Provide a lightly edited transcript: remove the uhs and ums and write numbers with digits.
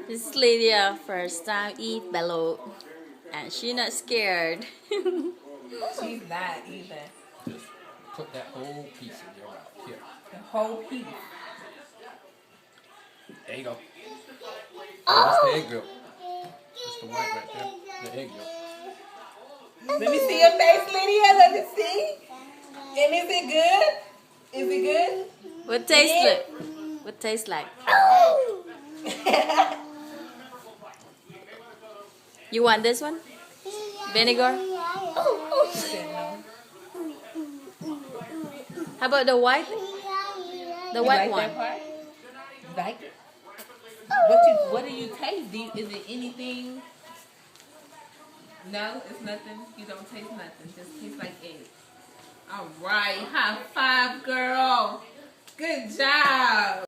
This is Lydia, first time eat balut, and she not scared. She's not either. Just put that whole piece in your mouth. Here. The whole piece. There you go. Oh, that's the egg yolk. That's the white right there. The egg yolk. Let me see your face, Lydia. Let me see. And is it good? Is it good? What tastes like? What tastes like? You want this one? Vinegar? How about the white? The You white like one. that part? You like it? What do you taste? Is it anything? No, it's nothing. You don't taste nothing. Just tastes like egg. All right, high five, girl. Good job.